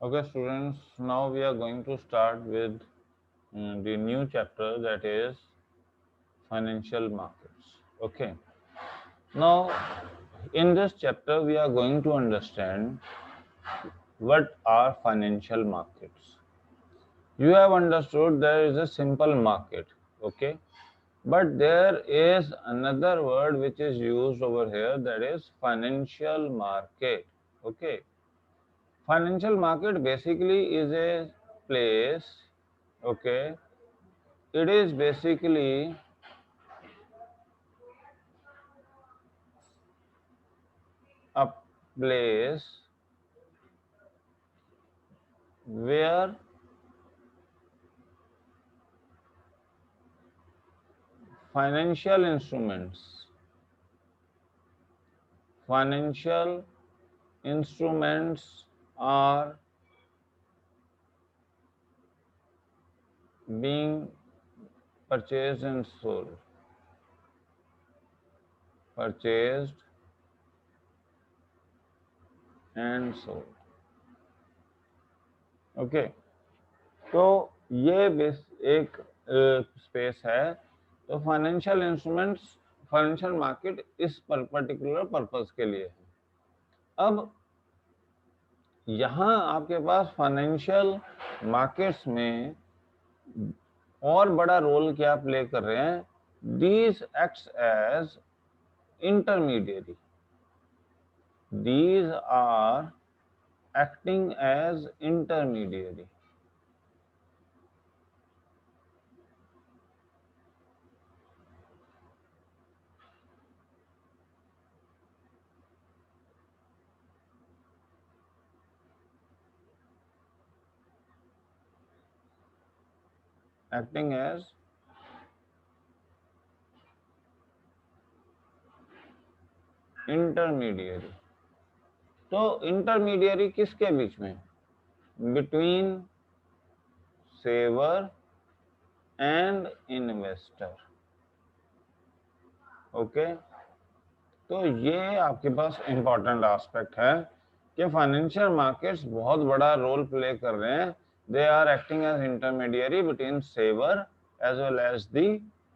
Okay, students, now we are going to start with the new chapter, that is financial markets. Okay, now in this chapter, we are going to understand what are financial markets. You have understood there is a simple market, okay, but there is another word which is used over here, that is financial market. Okay, financial market basically is a place, okay, it is basically a place where financial instruments financial instruments are being purchased and sold purchased and sold. Okay, तो ये एक space है। तो financial instruments, financial market इस particular purpose के लिए है। अब यहाँ आपके पास फाइनेंशियल मार्केट्स में और बड़ा रोल क्या प्ले कर रहे हैं, these acts as intermediary, these are acting as intermediary. Acting as intermediary. तो इंटरमीडिएरी किसके बीच में, between saver and investor. Okay, तो ये आपके पास इंपॉर्टेंट एस्पेक्ट है कि फाइनेंशियल मार्केट्स बहुत बड़ा रोल प्ले कर रहे हैं। They are acting as intermediary between saver as well as the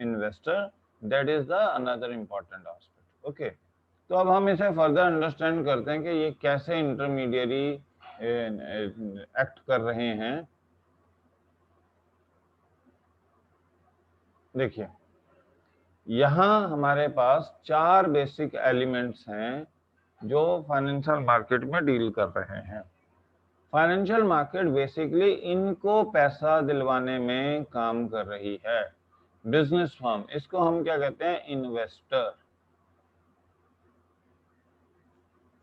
investor. That is the another important aspect. Okay, तो अब हम इसे फर्दर अंडरस्टैंड करते हैं कि ये कैसे इंटरमीडिएरी एक्ट कर रहे हैं। देखिए, यहाँ हमारे पास 4 बेसिक एलिमेंट्स हैं जो फाइनेंशियल मार्केट में डील कर रहे हैं। फाइनेंशियल मार्केट बेसिकली इनको पैसा दिलवाने में काम कर रही है। बिजनेस फर्म, इसको हम क्या कहते हैं, investor.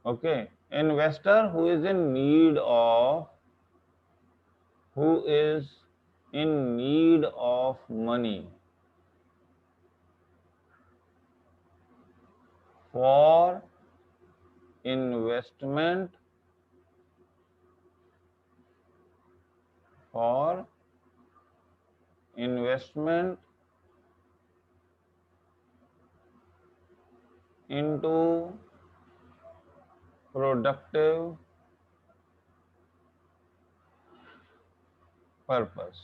Okay, investor who is in need of money for investment for investment into productive purpose।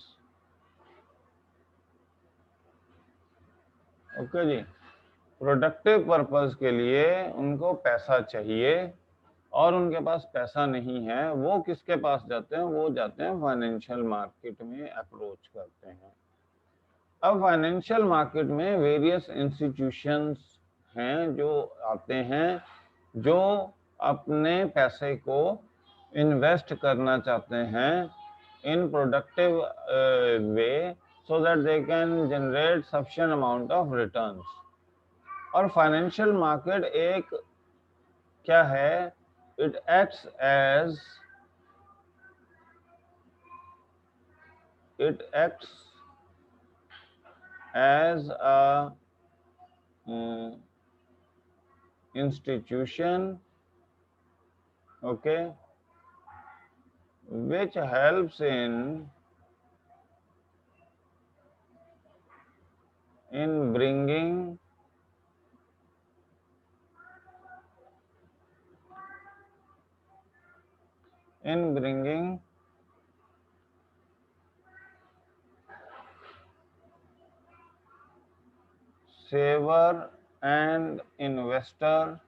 Okay जी, प्रोडक्टिव पर्पस के लिए उनको पैसा चाहिए और उनके पास पैसा नहीं है, वो किसके पास जाते हैं, वो जाते हैं फाइनेंशियल मार्केट में अप्रोच करते हैं। अब फाइनेंशियल मार्केट में वेरियस इंस्टीट्यूशंस हैं जो आते हैं, जो अपने पैसे को इन्वेस्ट करना चाहते हैं in productive way, so that they can generate sufficient amount of returns. और फाइनेंशियल मार्केट एक क्या है, it acts as a institution, okay, which helps in bringing saver and investor,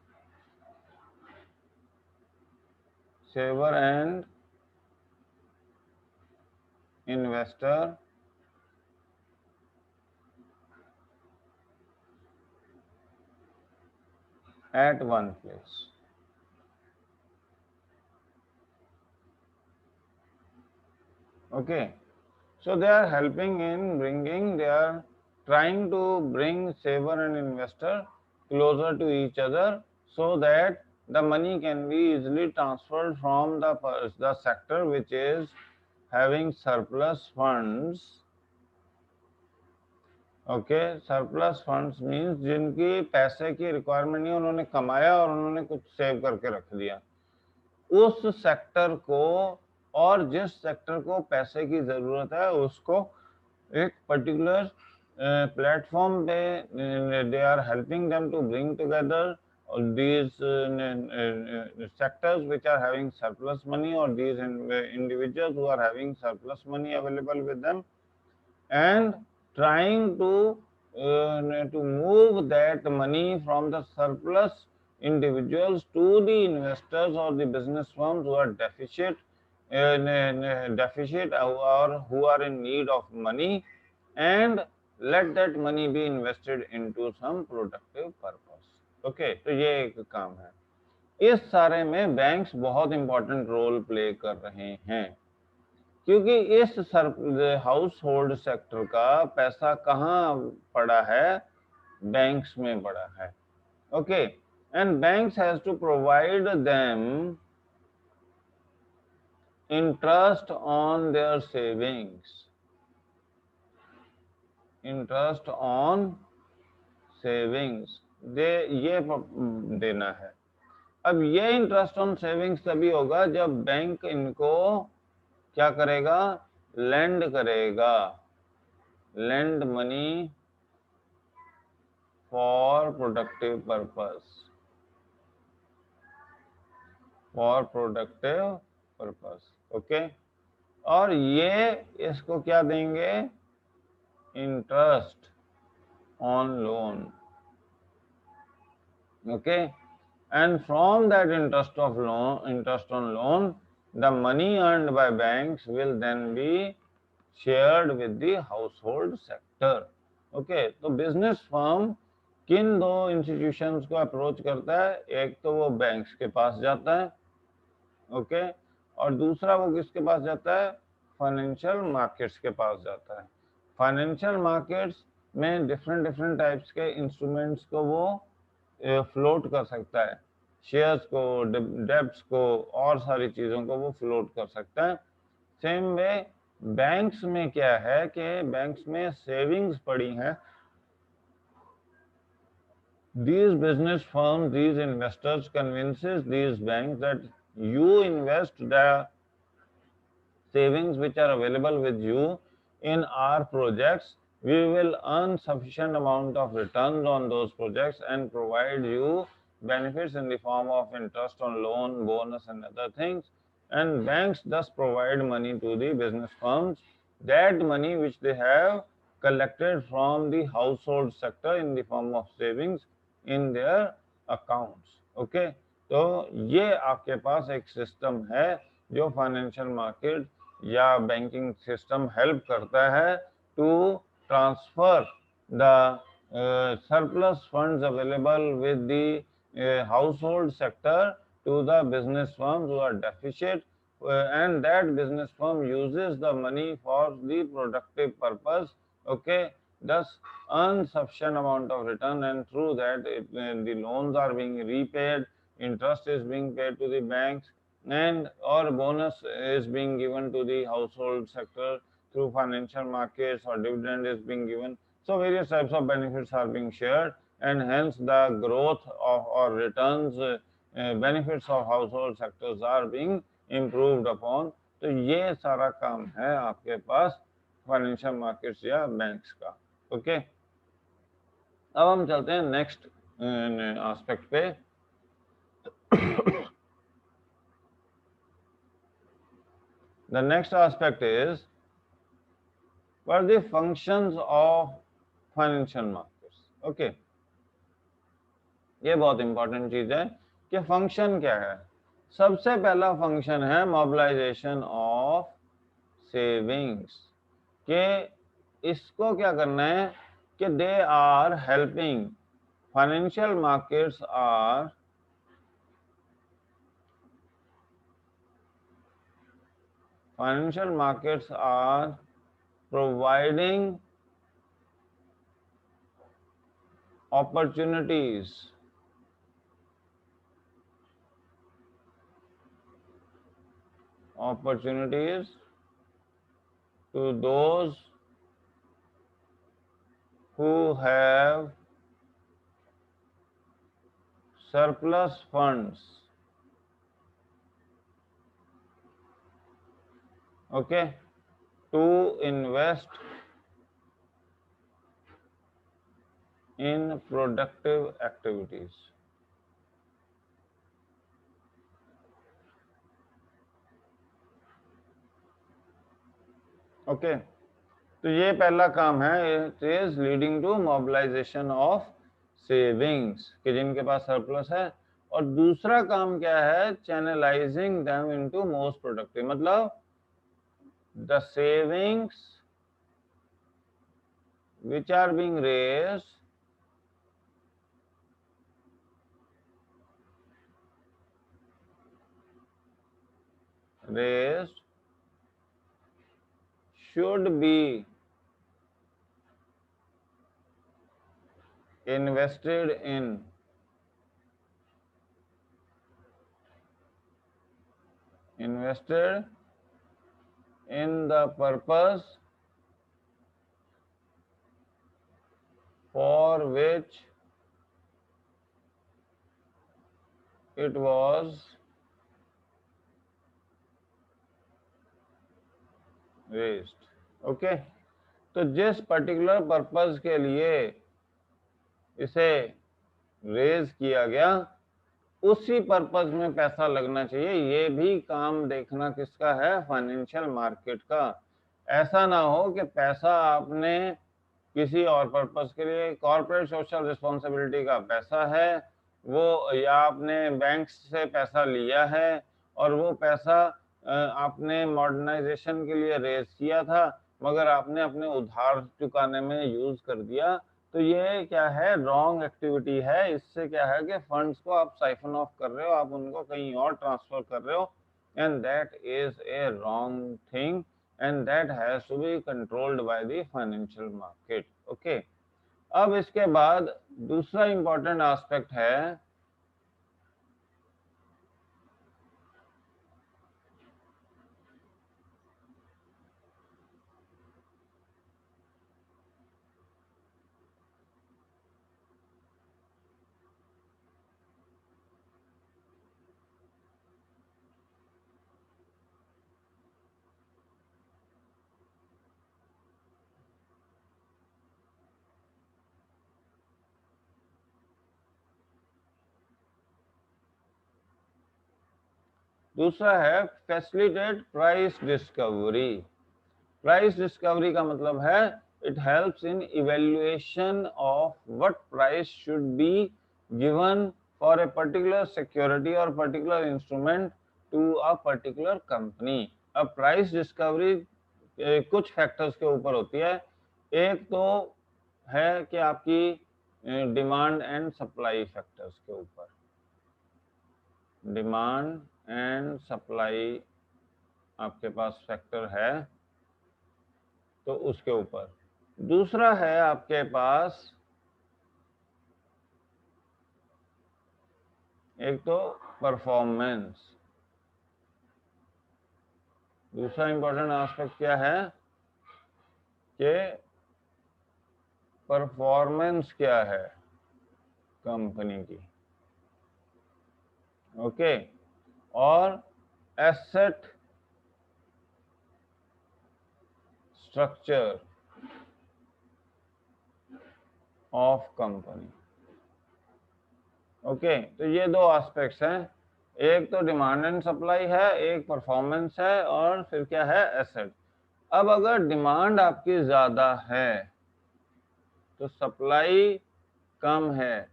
saver and investor at one place. Okay, so they are helping in bringing, they are trying to bring saver and investor closer to each other so that the money can be easily transferred from the sector which is having surplus funds. Okay, surplus funds means जिनकी पैसे की requirement नहीं, उन्होंने कमाया और उन्होंने कुछ save करके रख दिया, उस सेक्टर को, और जिस सेक्टर को पैसे की जरूरत है उसको एक पर्टिकुलर प्लेटफॉर्म पे they are helping them to bring together these sectors which are having surplus money, or these individuals who are having surplus money available with them, and trying to move that money from the surplus individuals to the investors or the business firms who are deficit or who are in need of money, and let that money be invested into some productive purpose. Okay, तो ये एक काम है। इस सारे में banks बहुत important role play कर रहे हैं, क्योंकि इस हाउस होल्ड सेक्टर का पैसा कहाँ पड़ा है, बैंक्स में पड़ा है। Okay, and banks has to provide them interest on their savings, interest on savings ये देना है। अब ये इंटरेस्ट ऑन सेविंग्स तभी होगा जब बैंक इनको क्या करेगा, लेंड करेगा, lend money for productive purpose, for productive purpose. Okay, और ये इसको क्या देंगे, interest on loan. Okay, and from that interest on loan, the money earned by banks will then be shared with the household sector. Okay, तो business firm किन दो institutions को approach करता है, एक तो वो बैंक्स के पास जाता है, ओके, और दूसरा वो किसके पास जाता है, फाइनेंशियल मार्केट्स के पास जाता है। फाइनेंशियल मार्केट्स में डिफरेंट टाइप्स के इंस्ट्रूमेंट्स को वो फ्लोट कर सकता है, शेयर्स को, डेब्ट्स को, और सारी चीज़ों को वो फ्लोट कर सकता है। सेम वे बैंक्स में क्या है कि बैंक्स में सेविंग्स पड़ी हैं, these business firms, these investors convinces these banks that you invest the savings which are available with you in our projects, we will earn sufficient amount of returns on those projects and provide you benefits in the form of interest on loan, bonus and other things. And banks thus provide money to the business firms, that money which they have collected from the household sector in the form of savings in their accounts. Okay, तो ये आपके पास एक system है जो financial market या banking system help करता है to transfer the surplus funds available with the household sector to the business firms who are deficit, and that business firm uses the money for the productive purpose, okay, thus earn sufficient amount of return, and through that the loans are being repaid, interest is being paid to the banks, and or bonus is being given to the household sector through financial markets, or dividend is being given. So various types of benefits are being shared, and hence the growth of or returns benefits of household sectors are being improved upon. तो ये सारा काम है आपके पास financial markets या banks का। Okay, अब हम चलते हैं नेक्स्ट एस्पेक्ट पे। The next aspect is what are the functions of financial markets. Okay, ये बहुत इंपॉर्टेंट चीज है कि फंक्शन क्या है। सबसे पहला फंक्शन है मोबिलाइजेशन ऑफ सेविंग्स, के इसको क्या करना है कि they are helping financial markets are providing opportunities to those who have surplus funds, okay, to invest in productive activities. Okay तो ये पहला काम है, it is leading to mobilisation of savings, कि जिनके पास सरप्लस है। और दूसरा काम क्या है, channelizing them into most productive, मतलब the savings which are being raised should be invested in the purpose for which it was raised. Okay तो जिस पर्टिकुलर पर्पस के लिए इसे रेज किया गया, उसी पर्पस में पैसा लगना चाहिए। ये भी काम देखना किसका है, फाइनेंशियल मार्केट का। ऐसा ना हो कि पैसा आपने किसी और पर्पस के लिए, कॉर्पोरेट सोशल रिस्पॉन्सिबिलिटी का पैसा है वो, या आपने बैंक से पैसा लिया है और वो पैसा आपने मॉडर्नाइजेशन के लिए रेज किया था, मगर आपने अपने उधार चुकाने में यूज कर दिया। तो ये क्या है, रॉन्ग एक्टिविटी है। इससे क्या है कि फंड्स को आप साइफन ऑफ कर रहे हो, आप उनको कहीं और ट्रांसफर कर रहे हो, and that is a wrong thing and that has to be controlled by the financial market. Okay, अब इसके बाद दूसरा इंपॉर्टेंट एस्पेक्ट है दूसरा है facilitate price discovery. Price discovery का मतलब है it helps in evaluation of what price should be given for a particular security और particular instrument to a particular company. अब प्राइस डिस्कवरी कुछ फैक्टर्स के ऊपर होती है। एक तो है कि आपकी डिमांड एंड सप्लाई फैक्टर्स के ऊपर, डिमांड एंड सप्लाई आपके पास फैक्टर है तो उसके ऊपर। दूसरा है आपके पास एक तो परफॉर्मेंस। दूसरा इंपॉर्टेंट एस्पेक्ट क्या है कि परफॉर्मेंस क्या है कंपनी की। ओके, और asset structure of company. Okay तो ये दो एस्पेक्ट्स हैं, एक तो डिमांड एंड सप्लाई है, एक परफॉर्मेंस है, और फिर क्या है, एसेट। अब अगर डिमांड आपकी ज्यादा है तो सप्लाई कम है,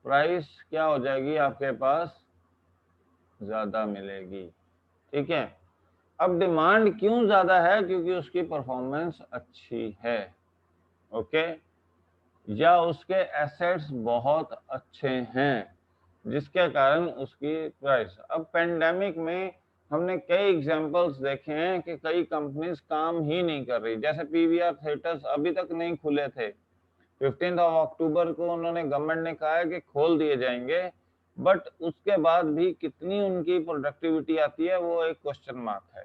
प्राइस क्या हो जाएगी, आपके पास ज्यादा मिलेगी। ठीक है, अब डिमांड क्यों ज्यादा है, क्योंकि उसकी परफॉर्मेंस अच्छी है। ओके, या उसके एसेट्स बहुत अच्छे हैं जिसके कारण उसकी प्राइस। अब पेंडेमिक में हमने कई एग्जांपल्स देखे हैं कि कई कंपनीज काम ही नहीं कर रही, जैसे पीवीआर थिएटर्स अभी तक नहीं खुले थे। 15 अक्टूबर को उन्होंने, गवर्नमेंट ने कहा है कि खोल दिए जाएंगे, बट उसके बाद भी कितनी उनकी प्रोडक्टिविटी आती है वो एक क्वेश्चन मार्क है।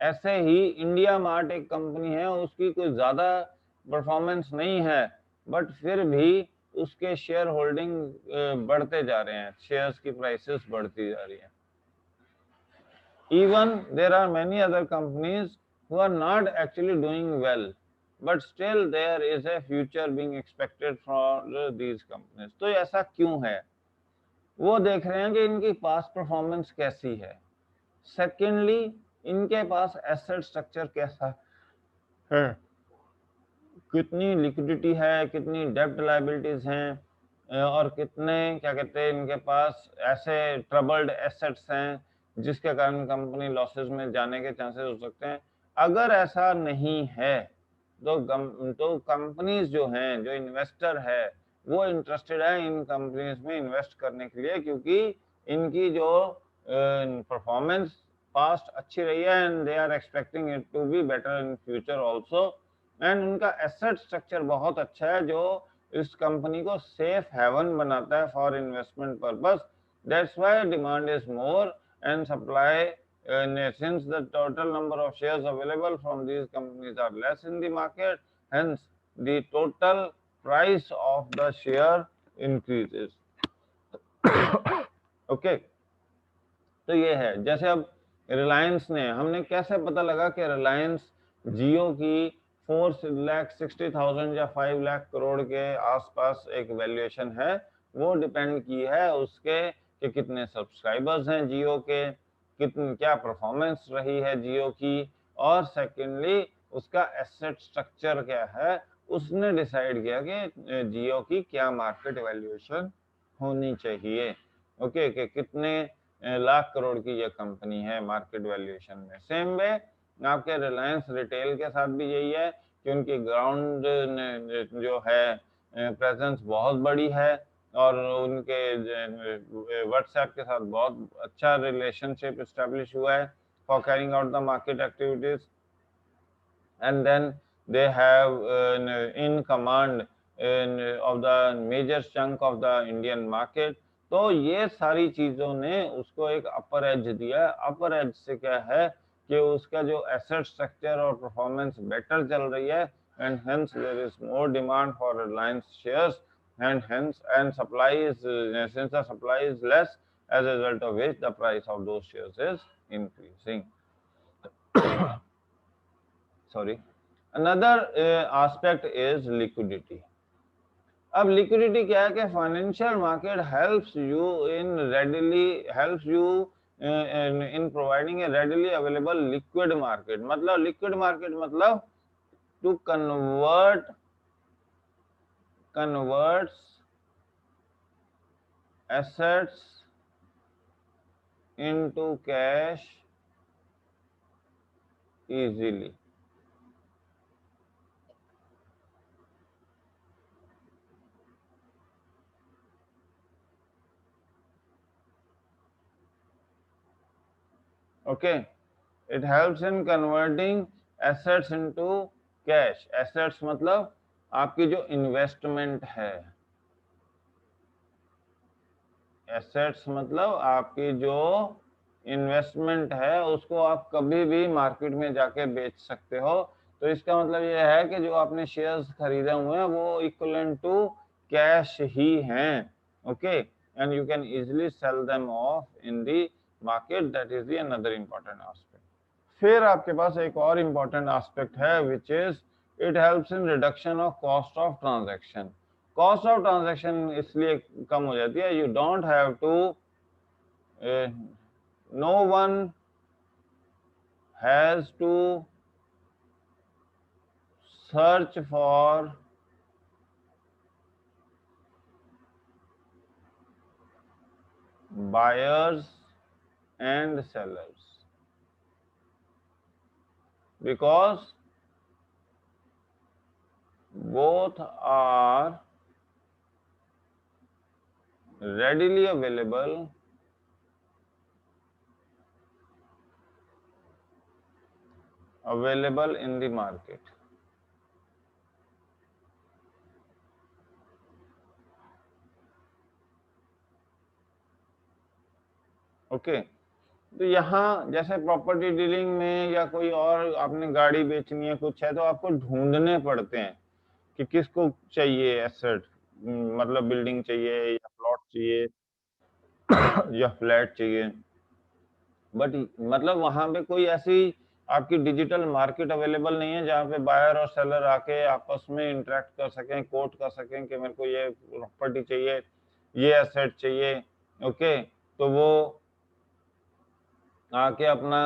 ऐसे ही इंडिया मार्ट एक कंपनी है, उसकी कोई ज्यादा परफॉर्मेंस नहीं है, बट फिर भी उसके शेयर होल्डिंग बढ़ते जा रहे हैं, शेयर्स की प्राइसेस बढ़ती जा रही है। Even there are many other companies who are not actually doing well, but still there is a future being expected for these companies. तो ऐसा क्यों है, वो देख रहे हैं कि इनकी पास परफॉर्मेंस कैसी है, सेकेंडली इनके पास एसेट स्ट्रक्चर कैसा है, कितनी लिक्विडिटी है, कितनी डेब्ट लायबिलिटीज हैं, और कितने क्या कहते हैं इनके पास ऐसे ट्रबल्ड एसेट्स हैं जिसके कारण कंपनी लॉसेस में जाने के चांसेस हो सकते हैं। अगर ऐसा नहीं है तो कंपनीज जो हैं, जो इन्वेस्टर है, वो इंटरेस्टेड है इन कंपनीज में इन्वेस्ट करने के लिए, क्योंकि इनकी जो परफॉर्मेंस पास्ट अच्छी रही है and they are expecting it to be better in future also, and उनका एसेट स्ट्रक्चर बहुत अच्छा है जो इस कंपनी को सेफ हेवन बनाता है for investment purpose. That's why demand is more and supply, since the total number of shares available from these companies are less in the market, hence the total price of the share increases. okay, तो ये है। जैसे अब रिलायंस ने, हमने कैसे पता लगा कि रिलायंस जियो की 4,60,000 या 5 लाख करोड़ के आसपास एक वैल्यूएशन है, वो डिपेंड की है उसके कि कितने सब्सक्राइबर्स हैं जियो के, कितनी क्या परफॉर्मेंस रही है जियो की, और सेकेंडली उसका एसेट स्ट्रक्चर क्या है। उसने डिसाइड किया कि जियो की क्या मार्केट वैल्यूएशन होनी चाहिए। ओके, कि कितने लाख करोड़ की ये कंपनी है मार्केट वैल्यूएशन में। सेम वे आपके रिलायंस रिटेल के साथ भी यही है कि उनकी ग्राउंड जो है प्रेजेंस बहुत बड़ी है, और उनके व्हाट्सएप के साथ बहुत अच्छा रिलेशनशिप एस्टेब्लिश हुआ है for carrying out the market activities, and then they have in command of the major chunk of the Indian market। तो ये सारी चीजों ने उसको एक अपर एज दिया। अपर एज से क्या है कि उसका जो एसेट स्ट्रक्चर और परफॉर्मेंस बेटर चल रही है, and hence there is more demand for Reliance shares, and hence and supply is since the supply is less, as a result of which the price of those shares is increasing। sorry, another aspect is liquidity। अब liquidity क्या है कि financial market helps you in providing a readily available liquid market. मतलब liquid market मतलब to converts assets into cash easily. Okay, it helps in converting assets into cash. Assets मतलब आपकी जो investment है, एसेट्स मतलब आपकी जो इन्वेस्टमेंट है उसको आप कभी भी मार्केट में जाके बेच सकते हो। तो इसका मतलब ये है कि जो आपने शेयर्स खरीदे हुए हैं वो इक्विवेलेंट टू कैश ही हैं। Okay, and you can easily sell them off in the market. That is the another important aspect. फिर आपके पास एक और इम्पोर्टेंट एस्पेक्ट है which is it helps in reduction of cost of transaction. Cost of transaction इसलिए कम हो जाती है, you don't have to, no one has to search for buyers and sellers, because both are readily available in the market. Okay तो यहाँ जैसे property dealing में या कोई और आपने गाड़ी बेचनी है कुछ है तो आपको ढूंढने पड़ते हैं कि किसको चाहिए एसेट, मतलब बिल्डिंग चाहिए या प्लॉट चाहिए या फ्लैट चाहिए। बट मतलब वहां पे कोई ऐसी आपकी डिजिटल मार्केट अवेलेबल नहीं है जहाँ पे बायर और सेलर आके आपस में इंटरेक्ट कर सकें, कोट कर सकें कि मेरे को ये प्रॉपर्टी चाहिए, ये एसेट चाहिए। ओके तो वो आके अपना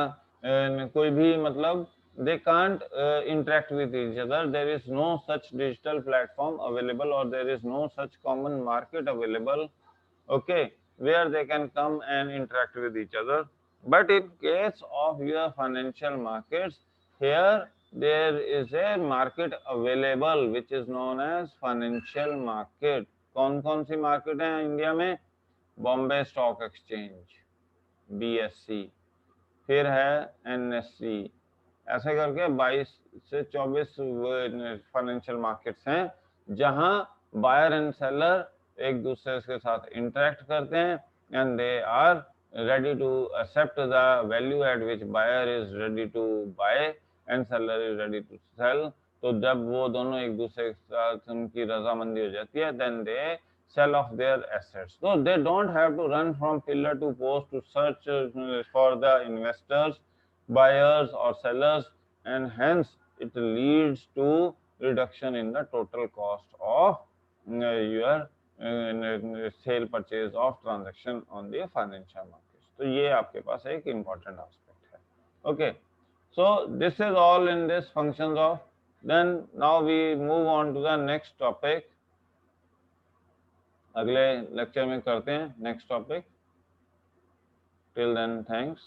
कोई भी मतलब they can't interact with each other. There is no such digital platform available, or there is no such common market available, okay, where they can come and interact with each other. But in case of your financial markets, here there is a market available which is known as financial market. कौन कौन सी market है India में? Bombay stock exchange, BSE, फिर है NSE, ऐसे करके 22 से 24 financial markets हैं जहां बायर एंड सेलर एक दूसरे के साथ इंटरेक्ट करते हैं and they are ready to accept the value at which buyer is ready to buy and seller is ready to sell. तो जब वो दोनों एक दूसरे के साथ उनकी रजामंदी हो जाती है then they sell off their assets. So they don't have to run from pillar to post to search for the investors, buyers or sellers, and hence it leads to reduction in the total cost of your sale purchase of transaction on the financial markets. तो ये आपके पास एक important aspect है. Okay, so this is all in this functions of. Then now we move on to the next topic. अगले lecture में करते हैं next topic. Till then, thanks.